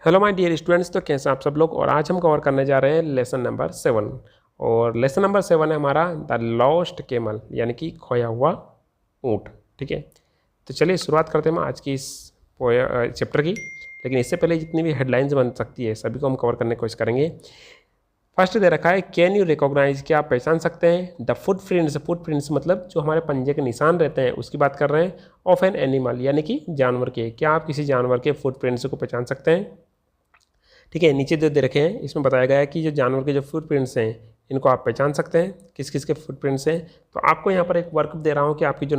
Hello my dear students, तो कैसे आप सब लोग। और आज हम कवर करने जा रहे हैं लेसन नंबर 7। और लेसन नंबर 7 है हमारा द लॉस्ट केमल, यानी कि खोया हुआ ऊँट। ठीक है, तो चलिए शुरुआत करते हैं आज की इस चैप्टर की। लेकिन इससे पहले जितनी भी हेडलाइंस बन सकती है सभी को हम कवर करने की कोशिश करेंगे। फर्स्ट दे रखा है कैन यू रिकॉग्नाइज, क्या आप पहचान सकते हैं। द फुटप्रिंट्स, फुटप्रिंट्स मतलब जो हमारे पंजे के निशान रहते हैं उसकी बात कर रहे हैं। ऑफ एन एनिमल, यानी कि जानवर के, क्या आप किसी जानवर के फुटप्रिंट्स को पहचान सकते हैं। ठीक है, नीचे जो दे रखे हैं इसमें बताया गया है कि जो जानवर के जो फुटप्रिंट्स हैं इनको आप पहचान सकते हैं, किस किस के फुटप्रिंट्स हैं। तो आपको यहाँ पर एक वर्क दे रहा हूँ कि आपकी जो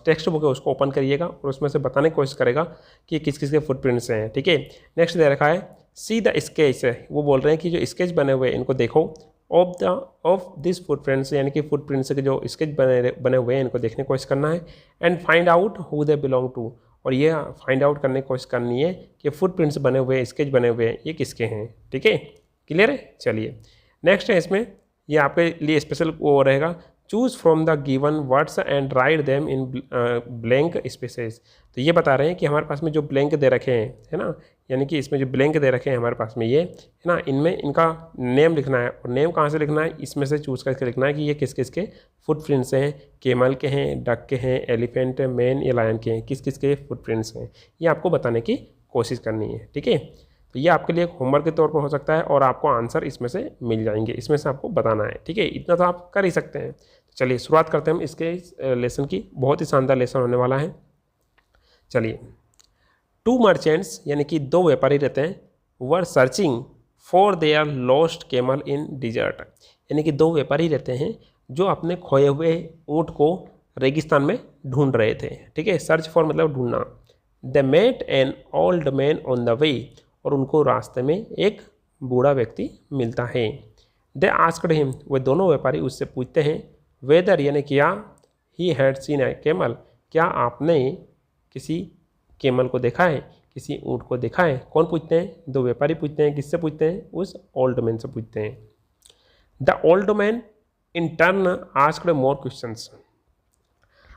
टेक्स्ट बुक है उसको ओपन करिएगा और उसमें से बताने की कोशिश करेगा कि किस किस के फुटप्रिंट्स हैं। ठीक है, नेक्स्ट दे रखा है सी द स्केच, वो बोल रहे हैं कि जो स्केच बने हुए हैं इनको देखो। ऑफ दिस फुटप्रिंट्स, यानी कि फुटप्रिंट्स के जो स्केच बने हुए हैं इनको देखने की कोशिश करना है। And find out who they belong to, और ये फाइंड आउट करने की कोशिश करनी है कि फुटप्रिंट्स बने हुए स्केच बने हुए हैं ये किसके हैं। ठीक है, क्लियर है। चलिए नेक्स्ट है, इसमें ये आपके लिए स्पेशल वो रहेगा, choose from the given words and write them in blank spaces. तो ये बता रहे हैं कि हमारे पास में जो ब्लैंक दे रखे हैं, है ना, यानी कि इसमें जो ब्लैंक दे रखे हैं हमारे पास में ये है ना, इनमें इनका नेम लिखना है। और नेम कहाँ से लिखना है, इसमें से चूज करके लिखना है कि ये किस किस के फुटप्रिंट्स हैं। केमल के हैं, डक के हैं, एलिफेंट, मैन या लायन के हैं, किस किस के फुटप्रिंट्स हैं ये आपको बताने की कोशिश करनी है। ठीक है, तो ये आपके लिए एक होमवर्क के तौर पर हो सकता है और आपको आंसर इसमें से मिल जाएंगे, इसमें से आपको बताना है। ठीक है, इतना तो आप कर ही सकते हैं। तो चलिए शुरुआत करते हैं हम इसके लेसन की, बहुत ही शानदार लेसन होने वाला है। चलिए, टू मर्चेंट्स, यानी कि दो व्यापारी रहते हैं, were searching for their lost camel in desert, यानी कि दो व्यापारी रहते हैं जो अपने खोए हुए ऊँट को रेगिस्तान में ढूंढ रहे थे। ठीक है, सर्च फॉर मतलब ढूंढना। They met an old man on the way, और उनको रास्ते में एक बूढ़ा व्यक्ति मिलता है। दे आस्क्ड हिम, वे दोनों व्यापारी उससे पूछते हैं, वेदर, यानी क्या, he had seen A camel, क्या आपने किसी केमल को देखा है, किसी ऊँट को देखा है। कौन पूछते हैं, दो व्यापारी पूछते हैं। किससे पूछते हैं, उस ओल्ड मैन से पूछते हैं। The old man in turn asked more questions.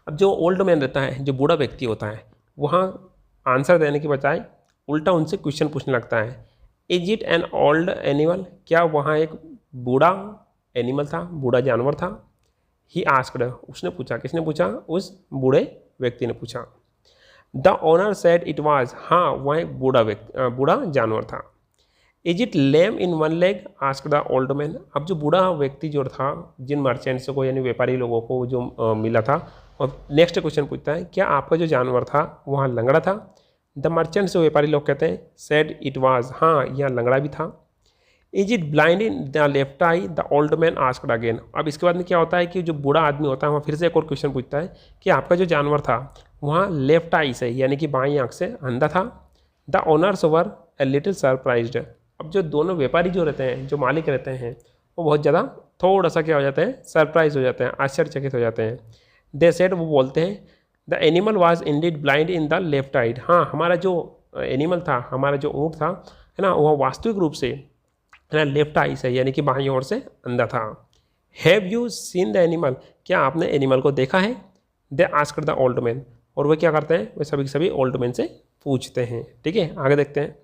अब जो ओल्ड मैन रहता है, जो बूढ़ा व्यक्ति होता है, वहाँ आंसर देने के बजाय उल्टा उनसे क्वेश्चन पूछने लगता है। Is it an old animal, क्या वहाँ एक बूढ़ा एनिमल था, बूढ़ा जानवर था। ही आस्क्ड, उसने पूछा, किसने पूछा, उस बूढ़े व्यक्ति ने पूछा। The owner said it was, हाँ वह एक बूढ़ा जानवर था। Is it lame in one leg, asked the old man. अब जो बूढ़ा व्यक्ति जो था, जिन मर्चेंट्स को यानी व्यापारी लोगों को जो मिला था, और नेक्स्ट क्वेश्चन पूछता है, क्या आपका जो जानवर था वहाँ लंगड़ा था। द मर्चेंट से व्यापारी लोग कहते हैं, सेड इट वाज, हाँ यहाँ लंगड़ा भी था। Is it blind in the left I, the old man asked again. अब इसके बाद में क्या होता है कि जो बूढ़ा आदमी होता है वहाँ फिर से एक और क्वेश्चन पूछता है कि आपका जो जानवर था वहाँ लेफ्ट आई से, यानी कि बाईं आँख से अंधा था। The owners were a little surprised. अब जो दोनों व्यापारी जो रहते हैं, जो मालिक रहते हैं, वो बहुत ज़्यादा थोड़ा सा क्या हो जाते हैं, सरप्राइज हो जाते हैं, आश्चर्यचकित हो जाते हैं। दे सेड, वो बोलते हैं, the animal was indeed blind in the left eyed. हाँ, हमारा जो एनिमल था, हमारा जो ऊँट था, है ना, वह वास्तविक रूप से, है ना, लेफ्ट आई से, यानी कि बाईं ओर से अंधा था। Have you seen the animal, क्या आपने एनिमल को देखा है। They asked the old man, और वे क्या करते हैं, वे सभी के सभी ओल्ड मैन से पूछते हैं। ठीक है, आगे देखते हैं।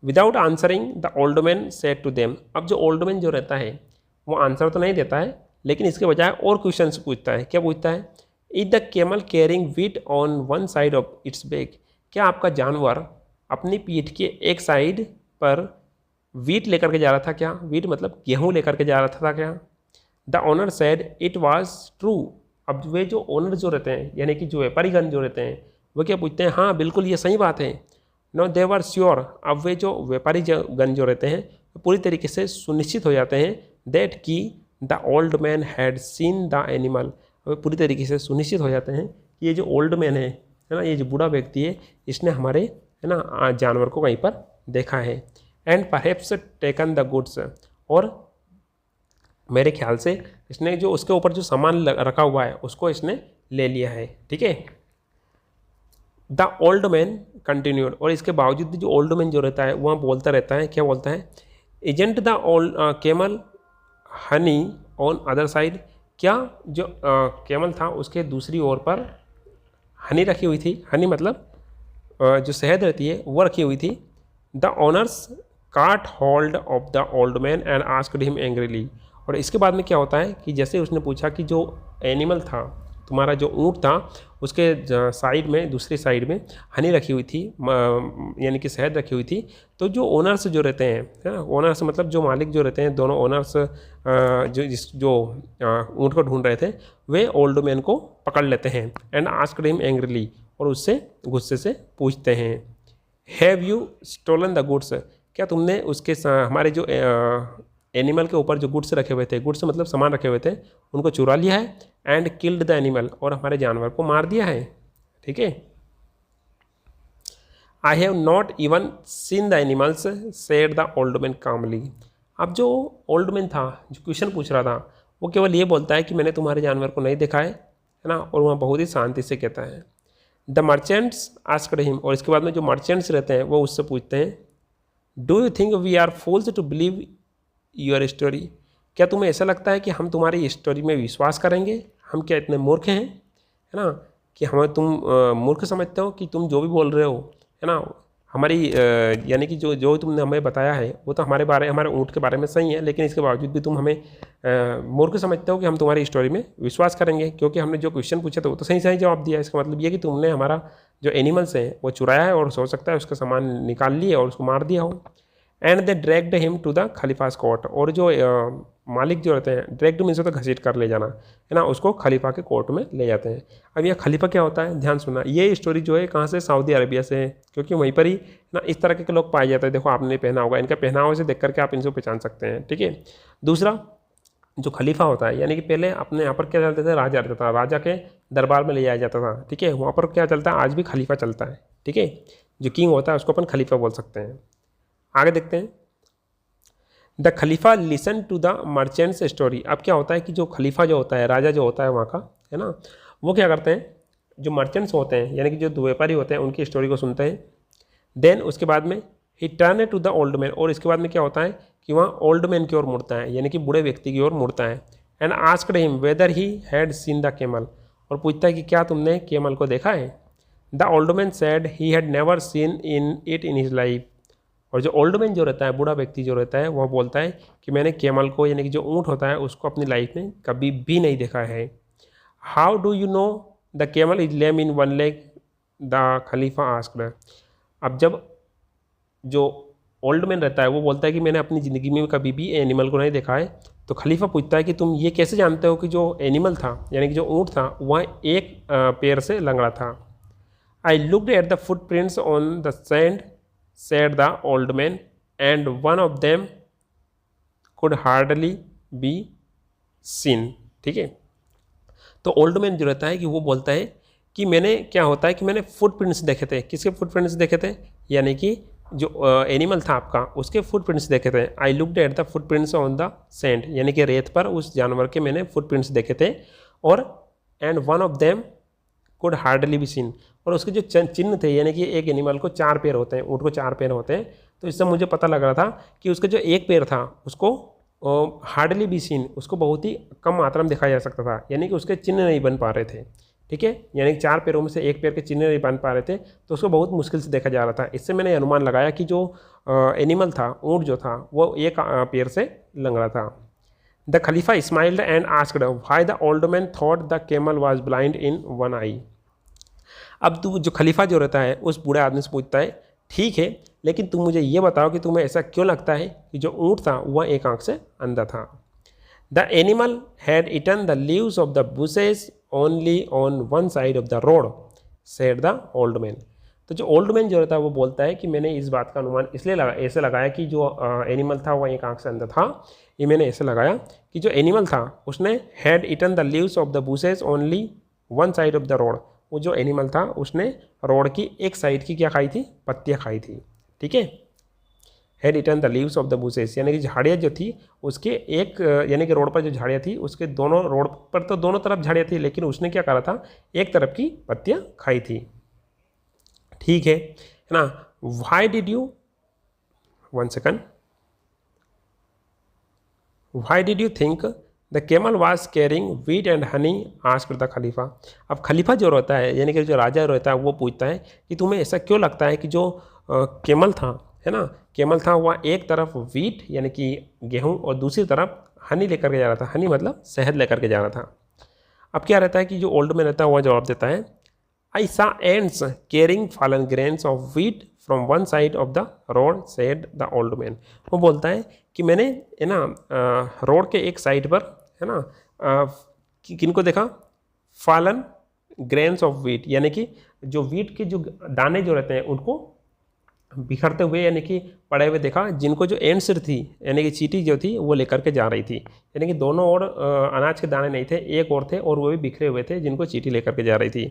Without answering the old man said to them. अब जो ओल्ड मैन जो रहता है वो आंसर तो नहीं देता है, लेकिन इसके बजाय और क्वेश्चन पूछता है। क्या पूछता है, is the camel carrying wheat on one side of its back, क्या आपका जानवर अपनी पीठ के एक साइड पर व्हीट लेकर के जा रहा था क्या। व्हीट मतलब गेहूँ लेकर के जा रहा था क्या। The owner said it was true. अब वे जो ओनर जो रहते हैं, यानी कि जो व्यापारीगण जो रहते हैं, वो क्या पूछते हैं, हाँ बिल्कुल ये सही बात है। No they were sure. अब वे जो व्यापारी गण जो रहते हैं पूरी तरीके से सुनिश्चित हो जाते हैं दैट कि the old man had seen the animal. वे पूरी तरीके से सुनिश्चित हो जाते हैं कि ये जो ओल्ड मैन है ना, ये जो बूढ़ा व्यक्ति है, इसने हमारे, है ना, जानवर को कहीं पर देखा है। And perhaps taken the goods, और मेरे ख्याल से इसने जो उसके ऊपर जो सामान रखा हुआ है उसको इसने ले लिया है। ठीक है, द ओल्ड मैन कंटिन्यूड, और इसके बावजूद जो ओल्ड मैन जो रहता है वहाँ बोलता रहता है, क्या बोलता है, agent the old camel Honey on other side, क्या जो केमल था उसके दूसरी ओर पर हनी रखी हुई थी। हनी मतलब जो शहद रहती है वो रखी हुई थी। द ऑनर्स काट hold of the old man and asked him angrily. और इसके बाद में क्या होता है कि जैसे उसने पूछा कि जो एनिमल था, तुम्हारा जो ऊँट था, उसके साइड में, दूसरी साइड में हनी रखी हुई थी, यानी कि शहद रखी हुई थी। तो जो ओनर्स जो रहते हैं, है ना, ओनर्स मतलब जो मालिक जो रहते हैं, दोनों ओनर्स जो ऊँट को ढूंढ रहे थे, वे ओल्ड मैन को पकड़ लेते हैं एंड आस्क्ड हिम एंग्रीली, और उससे गुस्से से पूछते हैं, have you stolen the goods, क्या तुमने उसके हमारे जो एनिमल के ऊपर जो गुड्स रखे हुए थे, गुड्स मतलब सामान रखे हुए थे, उनको चुरा लिया है, एंड किल्ड द एनिमल, और हमारे जानवर को मार दिया है। ठीक है, I have not even seen the animals said the old man calmly. अब जो ओल्ड मैन था, जो क्वेश्चन पूछ रहा था, वो केवल ये बोलता है कि मैंने तुम्हारे जानवर को नहीं देखा है ना, और वह बहुत ही शांति से कहता है। द मर्चेंट्स आस्क्ड हिम, और इसके बाद में जो मर्चेंट्स रहते हैं वो उससे पूछते हैं, do you think we are fools to believe your story, क्या तुम्हें ऐसा लगता है कि हम तुम्हारी स्टोरी में विश्वास करेंगे? हम क्या इतने मूर्ख हैं, है ना, कि हमें तुम मूर्ख समझते हो कि तुम जो भी बोल रहे हो, है ना, हमारी यानी कि जो तुमने हमें बताया है वो तो हमारे ऊँट के बारे में सही है, लेकिन इसके बावजूद भी तुम हमें मूर्ख समझते हो कि हम तुम्हारी स्टोरी में विश्वास करेंगे, क्योंकि हमने जो क्वेश्चन पूछा था वो तो सही सही जवाब दिया। इसका मतलब ये कि तुमने हमारा जो एनिमल्स हैं वो चुराया है, और हो सकता है उसका सामान निकाल लिए और उसको मार दिया हो। And they dragged him to the Khalifa's court, और जो मालिक जो रहते हैं, ड्रैग्ड मीन्स होता है घसीट कर ले जाना, है ना, उसको खलीफा के कोर्ट में ले जाते हैं। अब यह खलीफा क्या होता है, ध्यान सुनना, ये स्टोरी जो है कहाँ से, सऊदी अरबिया से है, क्योंकि वहीं पर ही ना इस तरह के लोग पाए जाते हैं। देखो आपने पहना होगा, इनका पहनावा से देख करके आप इनको पहचान सकते हैं। ठीक है, दूसरा जो खलीफा होता है, यानी कि पहले अपने यहाँ पर क्या चलते थे, राजा रहता था, राजा के दरबार में ले जाया जाता था। ठीक है, वहाँ पर क्या चलता है, आज भी खलीफा चलता है। ठीक है, जो किंग होता है उसको अपन खलीफा बोल सकते हैं। आगे देखते हैं, the khalifa listen to the merchant's story. अब क्या होता है कि जो खलीफा जो होता है, राजा जो होता है वहाँ का, है ना, वो क्या करते हैं, जो मर्चेंट्स होते हैं यानी कि जो व्यापारी होते हैं उनकी स्टोरी को सुनते हैं। देन उसके बाद में he turn to the old man, और इसके बाद में क्या होता है कि वहाँ ओल्ड मैन की ओर मुड़ता है, यानी कि बूढ़े व्यक्ति की ओर मुड़ता है। And asked him weather he had seen the camel, और पूछता है कि क्या तुमने केमल को देखा है? The old man said he had never seen in his life, और जो ओल्ड मैन जो रहता है, बूढ़ा व्यक्ति जो रहता है, वह बोलता है कि मैंने केमल को, यानी कि जो ऊँट होता है, उसको अपनी लाइफ में कभी भी नहीं देखा है। How do you know the camel is lame in one leg, the Khalifa asked. अब जब जो ओल्ड मैन रहता है वो बोलता है कि मैंने अपनी ज़िंदगी में कभी भी एनिमल को नहीं देखा है, तो खलीफा पूछता है कि तुम ये कैसे जानते हो कि जो एनिमल था, यानी कि जो ऊँट था, वह एक पैर से लंगड़ा था। I looked at the footprints on the sand said the old man, and one of them could hardly be seen। ठीक है, तो ओल्ड मैन जो रहता है कि वो बोलता है कि मैंने, क्या होता है कि मैंने फुटप्रिंट्स देखे थे। किसके फुटप्रिंट्स देखे थे? यानी कि जो एनिमल था आपका, उसके फुटप्रिंट्स देखे थे। I looked at the footprints on the sand, यानी कि रेत पर उस जानवर के मैंने फुटप्रिंट्स देखे थे। और and one of them could hardly be seen, और उसके जो चिन्ह थे, यानी कि एक एनिमल को 4 पैर होते हैं, ऊँट को 4 पैर होते हैं, तो इससे मुझे पता लग रहा था कि उसका जो एक पैर था उसको हार्डली बी सीन, उसको बहुत ही कम मात्रा में दिखाया जा सकता था, यानी कि उसके चिन्ह नहीं बन पा रहे थे। ठीक है, यानी कि 4 पैरों में से एक पैर के चिन्ह नहीं बन पा रहे थे, तो उसको बहुत मुश्किल से देखा जा रहा था। इससे मैंने अनुमान लगाया कि जो एनिमल था, ऊँट जो था, वो एक पैर से लंगड़ा था। The Khalifa smiled and asked why the old man thought the camel was blind in one eye. अब तू जो खलीफा जो रहता है उस बूढ़े आदमी से पूछता है, ठीक है, लेकिन तुम मुझे ये बताओ कि तुम्हें ऐसा क्यों लगता है कि जो ऊँट था वह एक आंख से अंधा था। The animal had eaten the leaves of the bushes only on one side of the road, said the old man. तो जो ओल्ड मैन जो रहता है वो बोलता है कि मैंने इस बात का अनुमान इसलिए ऐसे लगाया कि जो एनिमल था वह एक आंख से अंधा था। ये मैंने ऐसे लगाया कि जो एनिमल था उसने had eaten the leaves of the bushes only one side of the road, वो जो एनिमल था उसने रोड की एक साइड की क्या खाई थी? पत्तियाँ खाई थी। ठीक है, had eaten the leaves of the bushes, यानी कि झाड़ियाँ जो थी उसके एक, यानी कि रोड पर जो झाड़ियाँ थी उसके दोनों, रोड पर तो दोनों तरफ झाड़ियाँ थी, लेकिन उसने क्या करा था? एक तरफ की पत्तियाँ खाई थी। ठीक है ना, why did you, one second, why did you think the camel was carrying wheat and honey, asked the Khalifa. अब खलीफा जो रहता है, यानी कि जो राजा रहता है, वो पूछता है कि तुम्हें ऐसा क्यों लगता है कि जो केमल था, है ना, केमल था वह एक तरफ वीट यानी कि गेहूँ और दूसरी तरफ हनी लेकर के जा रहा था। हनी मतलब शहद लेकर के जा रहा था। अब क्या रहता है कि जो ओल्ड मैन रहता है वह जवाब देता है, आई सा ends carrying fallen grains of wheat from one side of the road said the old man. वो बोलता है कि मैंने है ना रोड के एक साइड पर है ना किनको देखा, फॉलन ग्रेन्स ऑफ वीट यानी कि जो वीट के जो दाने जो रहते हैं उनको बिखरते हुए यानी कि पड़े हुए देखा, जिनको जो एंड सिर थी यानी कि चींटी जो थी वो लेकर के जा रही थी। यानी कि दोनों ओर अनाज के दाने नहीं थे, एक और थे और वो भी बिखरे हुए थे जिनको चींटी लेकर के जा रही थी।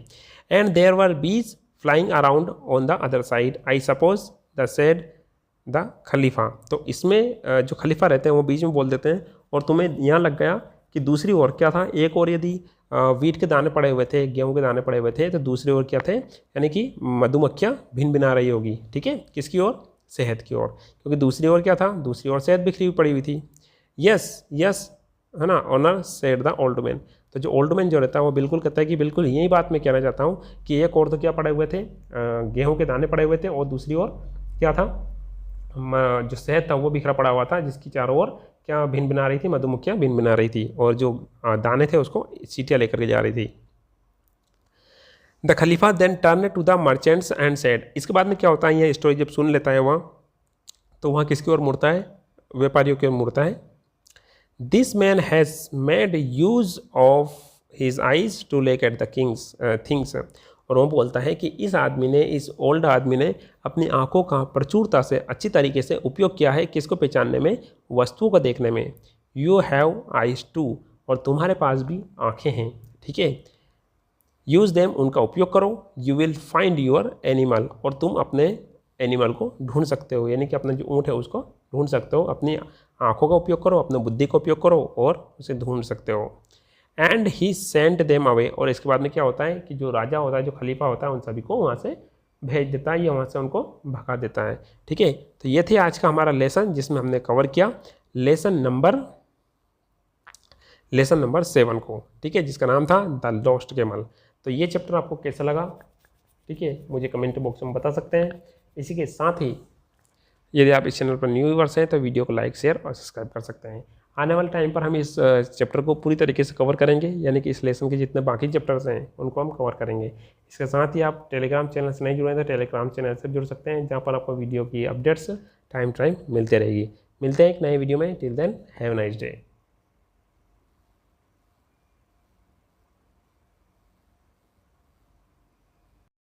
And there were bees flying around on the other side, I suppose the said the Khalifa. तो इसमें जो खलीफा रहते हैं वो बीच में बोल देते हैं और तुम्हें यहाँ लग गया कि दूसरी ओर क्या था, एक और यदि वीट के दाने पड़े हुए थे, गेहूं के दाने पड़े हुए थे, तो दूसरी ओर क्या थे, यानी कि मधुमक्खियाँ भिन भिना रही होगी। ठीक है, किसकी ओर, शहद की ओर, क्योंकि दूसरी ओर क्या था, दूसरी ओर शहद बिखरी हुई पड़ी हुई थी। यस यस है ना, honour said the old man. तो जो ओल्ड मैन जो रहता है वो बिल्कुल कहता है कि बिल्कुल यही बात मैं कहना चाहता हूँ कि एक और तो क्या पड़े हुए थे, गेहूँ के दाने पड़े हुए थे और दूसरी ओर क्या था, जो शहद था वो बिखरा पड़ा हुआ था, जिसकी चारों ओर क्या भिन भिना रही थी, मधुमक्खियाँ भिन भिना रही थी और जो दाने थे उसको चींटियाँ लेकर के जा रही थी। The khalifa then turn to the merchants and said. इसके बाद में क्या होता है, यह स्टोरी जब सुन लेता है वहाँ, तो वहाँ किसकी ओर मुड़ता है, व्यापारियों की ओर मुड़ता है। This man has made use of his eyes to look at the king's things. और वो बोलता है कि इस आदमी ने, इस ओल्ड आदमी ने अपनी आंखों का प्रचुरता से अच्छी तरीके से उपयोग किया है, किसको पहचानने में, वस्तुओं को देखने में। यू हैव आइज टू, और तुम्हारे पास भी आंखें हैं। ठीक है, यूज़ देम, उनका उपयोग करो। You will find your animal, और तुम अपने एनिमल को ढूंढ सकते हो, यानी कि अपना जो ऊँट है उसको ढूंढ सकते हो। अपनी आंखों का उपयोग करो, अपने बुद्धि का उपयोग करो और उसे ढूंढ सकते हो। And he sent them away, और इसके बाद में क्या होता है कि जो राजा होता है, जो खलीफा होता है, उन सभी को वहाँ से भेज देता है या वहाँ से उनको भगा देता है। ठीक है, तो ये थे आज का हमारा लेसन, जिसमें हमने कवर किया लेसन नंबर 7 को। ठीक है, जिसका नाम था द लॉस्ट कैमल। तो ये चैप्टर आपको कैसा लगा, ठीक है, मुझे कमेंट बॉक्स में बता सकते हैं। इसी के साथ ही यदि आप इस चैनल पर न्यू व्यूअर्स हैं तो वीडियो को लाइक, शेयर और सब्सक्राइब कर सकते हैं। आने वाले टाइम पर हम इस चैप्टर को पूरी तरीके से कवर करेंगे, यानी कि इस लेसन के जितने बाकी चैप्टर्स हैं उनको हम कवर करेंगे। इसके साथ ही आप टेलीग्राम चैनल से नहीं जुड़े हैं तो टेलीग्राम चैनल से जुड़ सकते हैं, जहाँ पर आपको वीडियो की अपडेट्स टाइम मिलते रहेगी। मिलते हैं एक नए वीडियो में। Till then have a nice day.